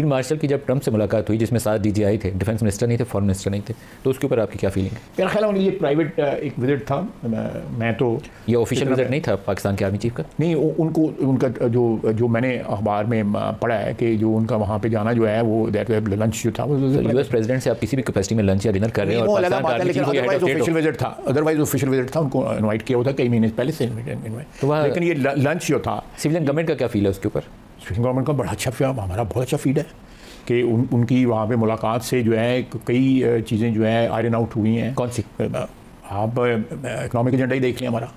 Field marshal की जब Trump से मुलाकात हुई जिसमें 7 DG आए थे, डिफेंस मिनिस्टर नहीं थे, फॉरेन मिनिस्टर नहीं थे, तो उसके ऊपर आपकी क्या फीलिंग है? मेरा ख्याल है ये प्राइवेट एक विजिट था। मैं तो ये ऑफिशियल विजिट नहीं था पाकिस्तान के आर्मी चीफ का? नहीं, उनको उनका जो मैंने अखबार में पढ़ा है कि जो उनका वहाँ पे जाना जो है वो लंच जो था वो यूएस प्रेसिडेंट से आप किसी भी कैपेसिटी में लंच या डिनर कर रहे हैं और ऑफिशियल विजिट था, अदरवाइज ऑफिशियल विजिट था, उनको इनवाइट किया होता कई महीने पहले से इनवाइट। लेकिन ये लंच जो था, सिविलियन गवर्नमेंट का क्या फील है उसके ऊपर? सिविलियन गवर्नमेंट का बड़ा अच्छा, हमारा बहुत अच्छा फीड है कि उनकी वहाँ पे मुलाकात से जो है कई चीज़ें जो है आयरन आउट हुई हैं। कौन सी? आप इकनॉमिक एजेंडा ही देख लें हमारा।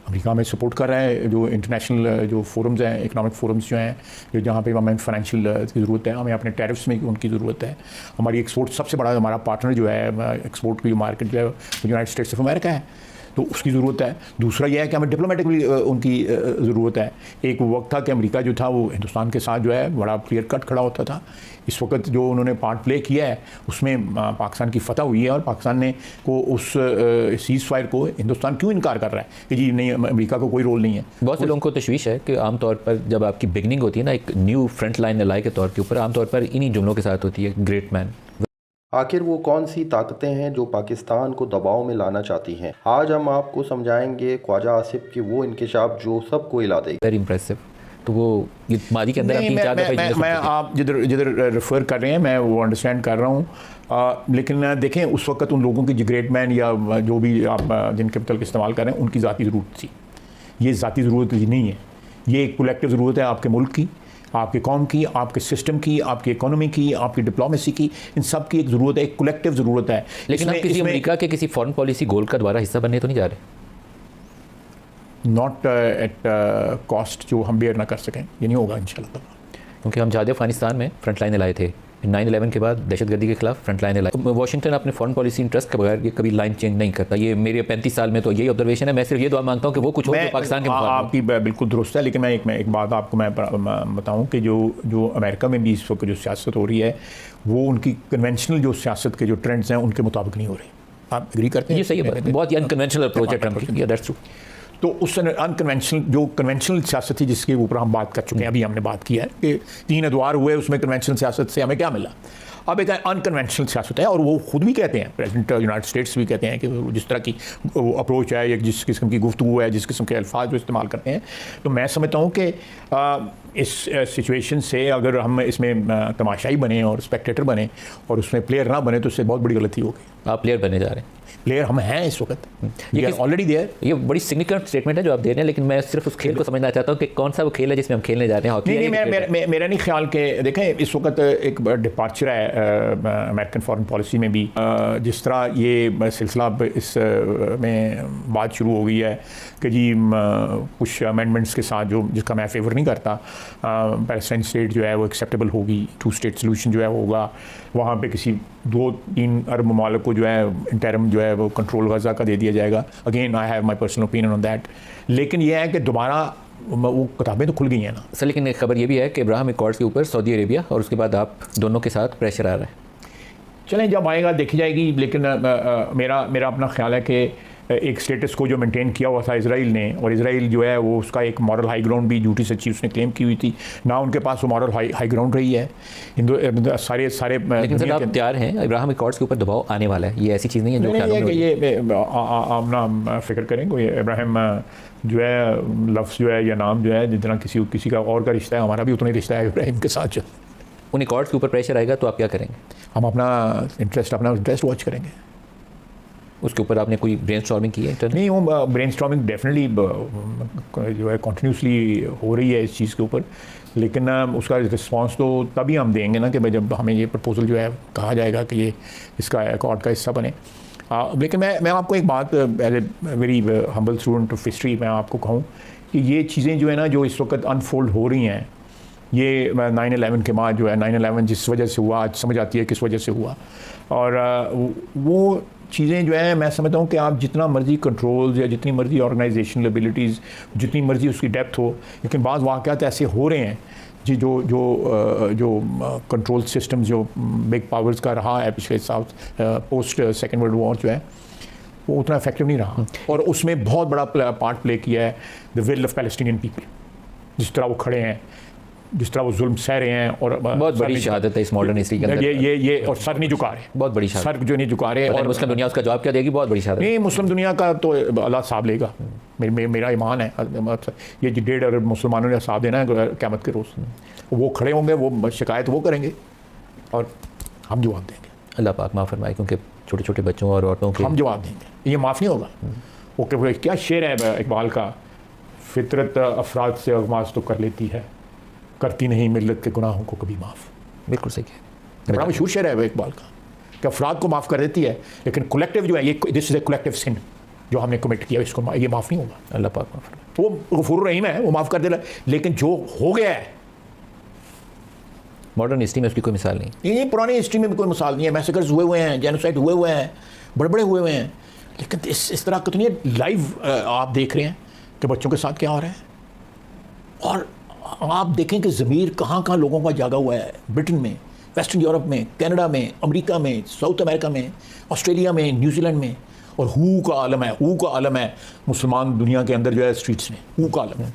अमेरिका में सपोर्ट कर रहा है जो इंटरनेशनल जो फोरम्स हैं, इकनॉमिक फोरम्स जो हैं, जो जहाँ पे हमें फाइनेंशियल की ज़रूरत है, हमें अपने टैरिफ्स में उनकी ज़रूरत है। हमारी एक्सपोर्ट सबसे बड़ा हमारा पार्टनर जो है एक्सपोर्ट की मार्केट जो है यूनाइटेड स्टेट्स ऑफ अमेरिका है, तो उसकी ज़रूरत है। दूसरा यह है कि हमें डिप्लोमेटिकली उनकी ज़रूरत है। एक वक्त था कि अमेरिका जो था वो हिंदुस्तान के साथ जो है बड़ा क्लियर कट खड़ा होता था। इस वक्त जो उन्होंने पार्ट प्ले किया है उसमें पाकिस्तान की फतह हुई है और पाकिस्तान ने को उस सीज़ फायर को हिंदुस्तान क्यों इनकार कर रहा है कि जी नहीं, अमेरिका को कोई रोल नहीं है। बहुत से लोगों को तशवीश है कि आमतौर पर जब आपकी बिगनिंग होती है ना एक न्यू फ्रंट लाइन एलाई के तौर के ऊपर, आमतौर पर इन्हीं जुमलों के साथ होती है, ग्रेट मैन। आखिर वो कौन सी ताकतें हैं जो पाकिस्तान को दबाव में लाना चाहती हैं? आज हम आपको समझाएंगे ख्वाजा आसिफ की वो इंकशाफ जो सबको हिला देगी। Very impressive. तो वो ये मादी के अंदर मैं आप जिधर रेफ़र कर रहे हैं मैं वो अंडरस्टैंड कर रहा हूँ, लेकिन देखें उस वक्त उन लोगों की जो ग्रेट मैन या जो भी आप जिन कैपिटल का इस्तेमाल कर रहे हैं उनकी ज़ाती ज़रूरत थी। ये ज़ाती ज़रूरत नहीं है, ये एक कलेक्टिव ज़रूरत है आपके मुल्क की, आपके कौम की, आपके सिस्टम की, आपकी इकोनॉमी की, आपकी डिप्लोमेसी की, इन सब की एक ज़रूरत है, एक कलेक्टिव ज़रूरत है। लेकिन आप किसी अमेरिका के किसी फॉरेन पॉलिसी गोल का दोबारा हिस्सा बनने तो नहीं जा रहे? नॉट एट कॉस्ट जो हम बेयर ना कर सकें, ये नहीं होगा इंशाल्लाह। क्योंकि हम जहाज अफगानिस्तान में फ्रंट लाइन लाए थे 9/11 के बाद, दहशतगर्दी के खिलाफ फ्रंट लाइन लाए। वाशिंगटन अपने फॉरेन पॉलिसी इंटरेस्ट के बगैर ये कभी लाइन चेंज नहीं करता। ये मेरे 35 साल में तो यही ऑब्जर्वेशन है। मैं सिर्फ ये दुआ मांगता हूँ कि वो कुछ हो जो पाकिस्तान के मुकाबले। आपकी बिल्कुल दुरुस्त है, लेकिन मैं एक बात आपको मैं बताऊँ कि जो अमेरिका में भी इस वक्त जो सियासत हो रही है वो उनकी कन्वेंशनल जो सियासत के जो ट्रेंड्स हैं उनके मुताबिक नहीं हो रही। आप एग्री करते हैं? ये सही है, बहुत ही अनकन्वेंशनल अप्रोच है ट्रंप की। That's true. तो उस अनकन्वेंशनल जो कन्वेंशनल सियासत थी जिसके ऊपर हम बात कर चुके हैं, अभी हमने बात किया है कि 3 अदवार हुए, उसमें कन्वेंशनल सियासत से हमें क्या मिला। अब एक अनकन्वेंशनल सियासत है और वो खुद भी कहते हैं, प्रेसिडेंट यूनाइटेड स्टेट्स भी कहते हैं कि जिस तरह की अप्रोच है या जिस किस्म की गुफ्तगू है, जिस किस्म के अल्फाज जो इस्तेमाल करते हैं, तो मैं समझता हूँ कि इस सिचुएशन से अगर हम इसमें तमाशाई बने और स्पेक्टेटर बने और उसमें प्लेयर ना बने तो उससे बहुत बड़ी गलती होगी। आप प्लेयर बनने जा रहे हैं? प्लेयर हम हैं इस वक्त, ये ऑलरेडी देयर। ये बड़ी सिग्निफिकेंट स्टेटमेंट है जो आप दे रहे हैं, लेकिन मैं सिर्फ उस खेल को समझना चाहता हूँ कि कौन सा वो खेल है जिसमें हम खेलने जा रहे हैं। नहीं, मेरा नहीं ख्याल के देखें इस वक्त एक डिपार्चर है अमेरिकन फॉरेन पॉलिसी में भी। जिस तरह ये सिलसिला इस में बात शुरू हो गई है कि जी कुछ अमेंडमेंट्स के साथ जो जिसका मैं फेवर नहीं करता, पैलेस्टाइन स्टेट जो है वो एक्सेप्टेबल होगी, 2 स्टेट सोल्यूशन जो है होगा, वहाँ पे किसी 2-3 अरब ममालिक को जो है इंटरम जो है वो कंट्रोल गज़ा का दे दिया जाएगा। Again I have my personal opinion on that. लेकिन यह है कि दोबारा वो किताबें तो खुल गई हैं ना सर। लेकिन एक खबर ये भी है कि इब्राहिम अकॉर्ड्स के ऊपर सऊदी अरेबिया और उसके बाद आप दोनों के साथ प्रेशर आ रहा है। चलें जब आएगा देखी जाएगी, लेकिन मेरा अपना ख्याल है कि एक स्टेटस को जो मेंटेन किया हुआ था इसराइल ने, और इसराइल जो है वो उसका एक मॉरल हाई ग्राउंड भी झूठी सच्ची उसने क्लेम की हुई थी ना, उनके पास वो मॉरल हाई ग्राउंड रही है। सारे लेकिन सर आप तैयार हैं, इब्राहिम अकॉर्ड्स के ऊपर दबाव आने वाला है, ये ऐसी चीज़ नहीं है जो ये आप ना फिक्र करें। कोई इब्राहिम जो है लफ्ज़ जो है या नाम जो है जितना किसी का और का रिश्ता है, हमारा भी उतना ही रिश्ता है इब्राहिम के साथ। उन अकॉर्ड्स के ऊपर प्रेशर आएगा तो आप क्या करेंगे? हम अपना इंटरेस्ट वॉच करेंगे। उसके ऊपर आपने कोई ब्रेनस्टॉर्मिंग की है? नहीं, वो ब्रेनस्टॉर्मिंग डेफिनेटली जो है कॉन्टीन्यूसली हो रही है इस चीज़ के ऊपर, लेकिन उसका रिस्पांस तो तभी हम देंगे ना कि भाई जब हमें ये प्रपोजल जो है कहा जाएगा कि ये इसका अकॉर्ड का हिस्सा बने। लेकिन मैं आपको एक बात as a very humble student of history मैं आपको कहूँ कि ये चीज़ें जो है ना जो इस वक्त अनफोल्ड हो रही हैं, ये 9/11 के बाद जो है 9/11 जिस वजह से हुआ, आज समझ आती है किस वजह से हुआ, और वो चीज़ें जो है मैं समझता हूँ कि आप जितना मर्जी कंट्रोल्स या जितनी मर्जी ऑर्गेनाइजेशनल एबिलिटीज़, जितनी मर्जी उसकी डेप्थ हो, लेकिन बाद वाक़यात ऐसे हो रहे हैं जी जो कंट्रोल सिस्टम जो बिग पावर्स का रहा है पिछले पोस्ट सेकेंड वर्ल्ड वॉर जो है वो उतना इफेक्टिव नहीं रहा, और उसमें बहुत बड़ा पार्ट प्ले किया है the will of Palestinian people. जिस तरह वो खड़े हैं जिस तरह वो जुल्म सह रहे हैं और बहुत सर बड़ी नहीं- शहादत है इस मॉडर्न हिस्ट्री के अंदर। ये और सर नहीं झुका रहे, बहुत बड़ी शहादत। सर जो नहीं झुका रहे। और और मुस्लिम दुनिया उसका जवाब क्या देगी? बहुत बड़ी शहादत। नहीं, मुस्लिम दुनिया का तो अल्लाह साहब लेगा, मेरा ईमान है। ये 1.5 अरब मुसलमानों ने साथ देना है क़यामत के रोज़। वो खड़े होंगे, वो शिकायत वो करेंगे और हम जवाब देंगे। अल्लाह पाक माफ़ फरमाए, क्योंकि छोटे छोटे बच्चों और औरतों के हम जवाब देंगे, ये माफ़ नहीं होगा। वो क्या शेर है इकबाल का, फितरत अफराद से अगमाज तो कर लेती है, करती नहीं मिल्लत के गुनाहों को कभी माफ़। बिल्कुल सही है। बड़ा मशहूर शेर है इकबाल का कि अफराद को माफ़ कर देती है, लेकिन कलेक्टिव जो है, ये दिस इज़ ए कलेक्टिव सिन जो हमने कमिट किया, इसको ये माफ़ नहीं होगा। अल्लाह पाक माफ़ फरमाए। वो गफूर रहीम है, वो माफ़ कर दे रहा है, लेकिन जो हो गया है, मॉडर्न हिस्ट्री में उसकी कोई मिसाल नहीं। ये पुरानी हिस्ट्री में भी कोई मिसाल नहीं है। मैसेकर्स हुए हुए हैं, जेनोसाइड हुए हुए हैं, बड़े बड़े हुए हुए हैं, लेकिन इस तरह का तो नहीं है। लाइव आप देख रहे हैं कि बच्चों के साथ क्या हो रहा है, और आप देखें कि ज़मीर कहाँ कहाँ लोगों का जागा हुआ है। ब्रिटेन में, वेस्टर्न यूरोप में, कनाडा में, अमेरिका में, साउथ अमेरिका में, ऑस्ट्रेलिया में, न्यूजीलैंड में, और हू का आलम है मुसलमान दुनिया के अंदर जो है स्ट्रीट्स में, हू का आलम है।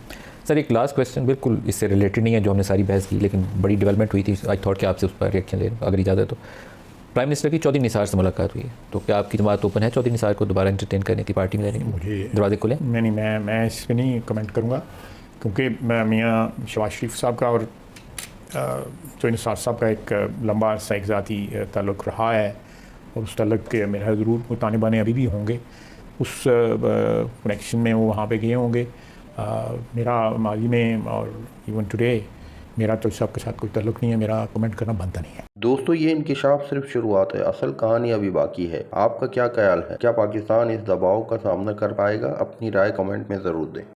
सर एक लास्ट क्वेश्चन, बिल्कुल इससे रिलेटेड नहीं है जो हमने सारी बहस की, लेकिन बड़ी डेवलपमेंट हुई थी। आई थॉट कि आपसे उस पर रिएक्शन ले, अगर इजाज़त है तो। प्राइम मिनिस्टर की चौधरी निसार से मुलाकात हुई है, तो क्या आपकी बात ओपन है चौधरी निसार को दोबारा एंटरटेन करने की, पार्टी में लेने मुझे की? दरवाजे खुले? मैं इस पर नहीं कमेंट करूँगा, क्योंकि मैं मियाँ शहबाज शरीफ साहब का और चौधरी निसार साहब का एक लंबा अरसा एक ज़ाती ताल्लुक़ रहा है, और उस ताल्लुक़ के मेरा ज़रूर ताने बाने अभी भी होंगे। उस कनेक्शन में वो वहाँ पे गए होंगे। मेरा माजी में और इवन टुडे मेरा तो साहब के साथ कोई ताल्लुक़ नहीं है, मेरा कमेंट करना बनता नहीं है। दोस्तों, ये इंकिशाफ सिर्फ शुरुआत है, असल कहानी अभी बाकी है। आपका क्या ख्याल है? क्या पाकिस्तान इस दबाव का सामना कर पाएगा? अपनी राय कमेंट में ज़रूर दें।